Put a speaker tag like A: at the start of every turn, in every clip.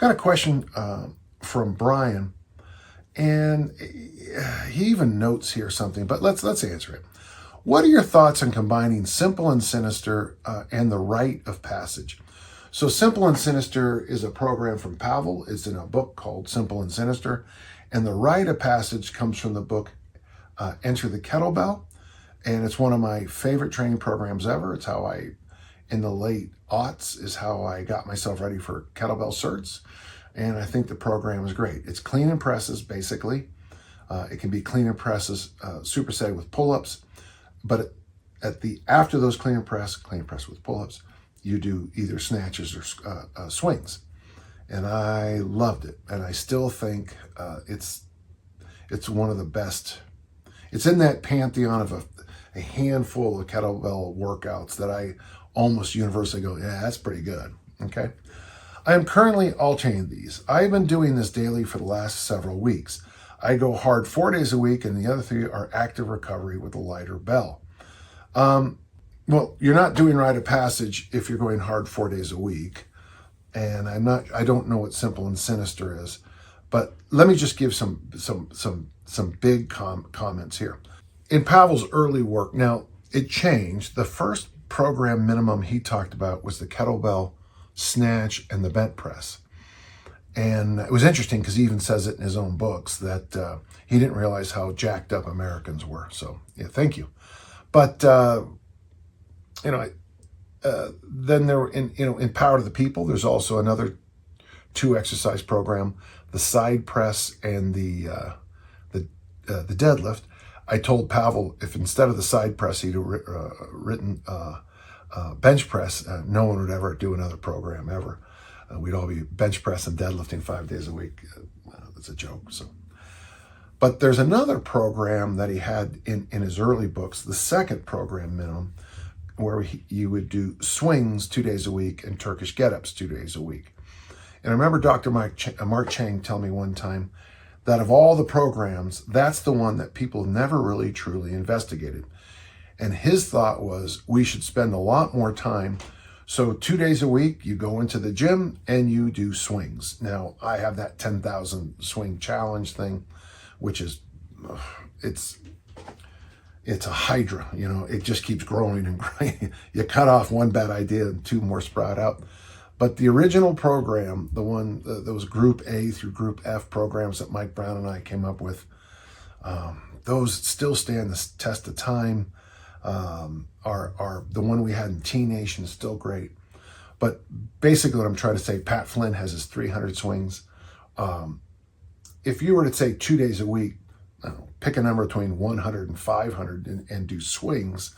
A: Got a question from Brian, and he even notes here something, but let's answer it. What are your thoughts on combining Simple and Sinister and the Rite of Passage? So Simple and Sinister is a program from Pavel. It's in a book called Simple and Sinister. And the Rite of Passage comes from the book Enter the Kettlebell. And it's one of my favorite training programs ever. It's how in the late aughts, is how I got myself ready for kettlebell certs. And I think the program is great. It's clean and presses, basically. It can be clean and presses supersetted with pull-ups. But after those clean and press with pull-ups, you do either snatches or swings. And I loved it. And I still think it's one of the best. It's in that pantheon of a handful of kettlebell workouts that I almost universally go, yeah, that's pretty good. Okay. I am currently alternating these. I've been doing this daily for the last several weeks. I go hard 4 days a week, and the other 3 are active recovery with a lighter bell. Well, you're not doing Rite of Passage if you're going hard 4 days a week. And I don't know what Simple and Sinister is, but let me just give some big comments here. In Pavel's early work, now it changed. The first program minimum he talked about was the kettlebell snatch and the bent press. And it was interesting because he even says it in his own books that he didn't realize how jacked up Americans were. So yeah, thank you. But then there were in Power to the People, there's also another 2 exercise program, the side press and the deadlift. I told Pavel if instead of the side press he'd written bench press, no one would ever do another program ever. We'd all be bench press and deadlifting 5 days a week. That's a joke. So, but there's another program that he had in his early books, the second program minimum, where you would do swings 2 days a week and Turkish get-ups 2 days a week. And I remember Dr. Mark Chang telling me one time that of all the programs, that's the one that people never really truly investigated. And his thought was we should spend a lot more time. So 2 days a week, you go into the gym and you do swings. Now, I have that 10,000 swing challenge thing, which is, it's a hydra, it just keeps growing and growing. You cut off one bad idea and 2 more sprout out. But the original program, the one, those Group A through Group F programs that Mike Brown and I came up with, those still stand the test of time. Are the one we had in T Nation is still great. But basically what I'm trying to say, Pat Flynn has his 300 swings. If you were to say 2 days a week, I don't know, pick a number between 100 and 500 and do swings,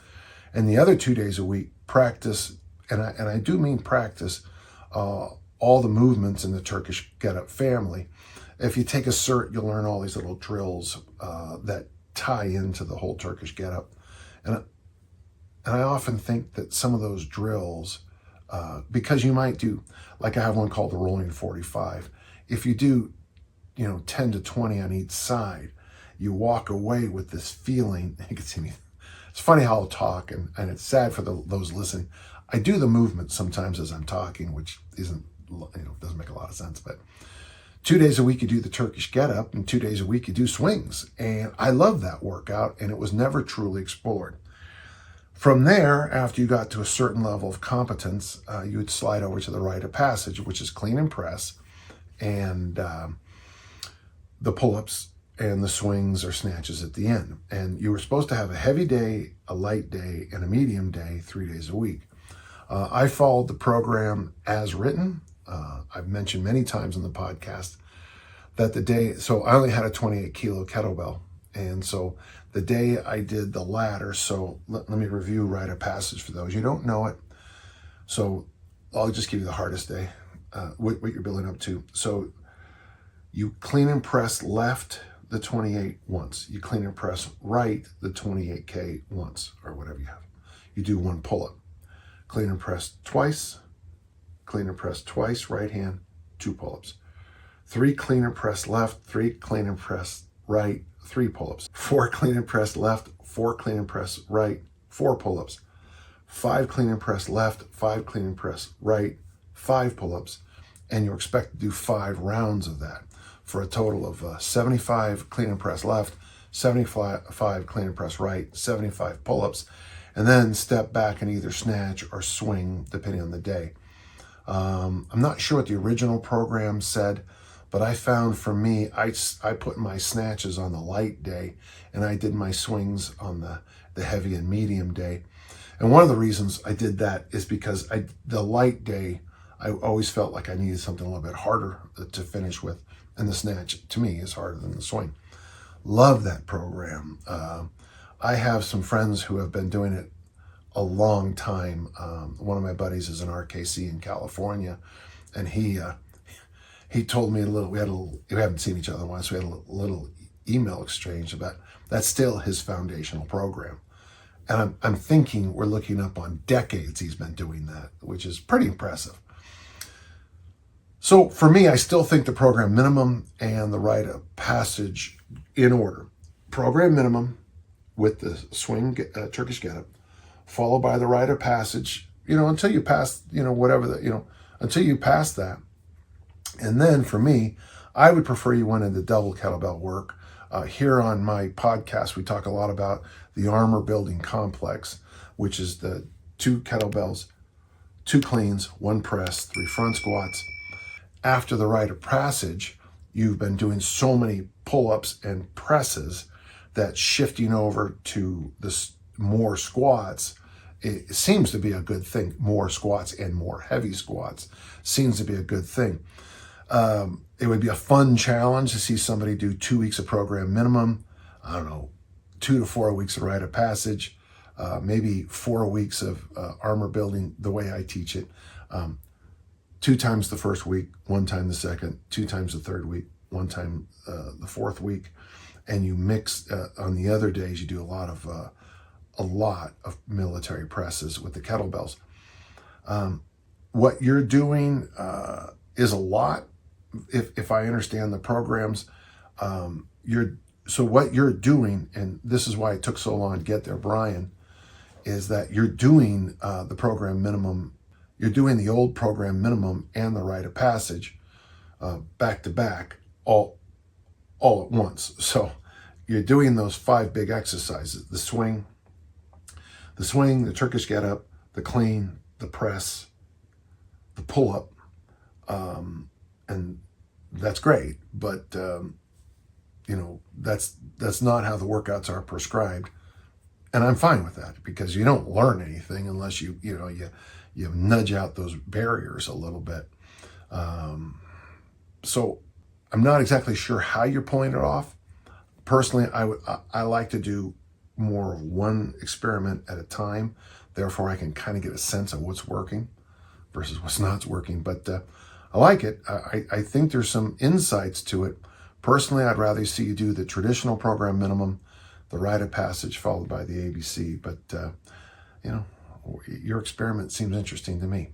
A: and the other 2 days a week practice, and I do mean practice, all the movements in the Turkish get-up family. If you take a cert, you'll learn all these little drills that tie into the whole Turkish get-up. And I often think that some of those drills, because you might do, like I have one called the rolling 45. If you do, 10 to 20 on each side, you walk away with this feeling. You can see me. It's funny how I'll talk, and it's sad for those listening. I do the movement sometimes as I'm talking, which doesn't make a lot of sense. But 2 days a week you do the Turkish get-up, and 2 days a week you do swings. And I love that workout, and it was never truly explored. From there, after you got to a certain level of competence, you would slide over to the Rite of Passage, which is clean and press, and the pull-ups and the swings or snatches at the end. And you were supposed to have a heavy day, a light day, and a medium day 3 days a week. I followed the program as written. I've mentioned many times on the podcast that so I only had a 28 kilo kettlebell. And so the day I did the ladder, so let me review Rite of Passage for those. You don't know it. So I'll just give you the hardest day, what you're building up to. So you clean and press left the 28 once. You clean and press right the 28K once, or whatever you have. You do 1 pull-up. Clean and press twice, right hand, 2 pull-ups. 3 clean and press left, 3 clean and press right, 3 pull-ups. 4 clean and press left, 4 clean and press right, 4 pull-ups. 5 clean and press left, 5 clean and press right, 5 pull-ups. and you're expected to do 5 rounds of that for a total of 75 clean and press left, 75 clean and press right, 75 pull-ups, and then step back and either snatch or swing depending on the day. I'm not sure what the original program said, but I found for me, I put my snatches on the light day and I did my swings on the heavy and medium day. And one of the reasons I did that is because the light day, I always felt like I needed something a little bit harder to finish with. And the snatch, to me, is harder than the swing. Love that program. I have some friends who have been doing it a long time. One of my buddies is an RKC in California, and he told me we haven't seen each other once, we had a little email exchange about that's still his foundational program. And I'm thinking we're looking up on decades he's been doing that, which is pretty impressive. So for me, I still think the program minimum and the rite of passage in order. Program minimum with the swing Turkish get-up, followed by the rite of passage, until you pass, until you pass that. And then for me, I would prefer you went into double kettlebell work. Here on my podcast, we talk a lot about the armor building complex, which is the 2 kettlebells, 2 cleans, 1 press, 3 front squats. After the rite of passage, you've been doing so many pull-ups and presses that shifting over to this more squats, it seems to be a good thing. More squats and more heavy squats seems to be a good thing. It would be a fun challenge to see somebody do 2 weeks of program minimum, 2 to 4 weeks of rite of passage, maybe 4 weeks of armor building the way I teach it. 2 times the first week, 1 time the second, 2 times the third week, 1 time the fourth week, and you mix on the other days. You do a lot of military presses with the kettlebells. What you're doing is a lot. If I understand the programs, what you're doing, and this is why it took so long to get there, Brian, is that you're doing the program minimum. You're doing the old program minimum and the rite of passage back to back all at once. So you're doing those 5 big exercises: the swing, the Turkish get-up, the clean, the press, the pull-up, and that's great. But that's not how the workouts are prescribed, and I'm fine with that because you don't learn anything unless you nudge out those barriers a little bit. So I'm not exactly sure how you're pulling it off. Personally, I like to do more of one experiment at a time. Therefore, I can kind of get a sense of what's working versus what's not working. But I like it. I think there's some insights to it. Personally, I'd rather see you do the traditional program minimum, the rite of passage followed by the ABC. But your experiment seems interesting to me.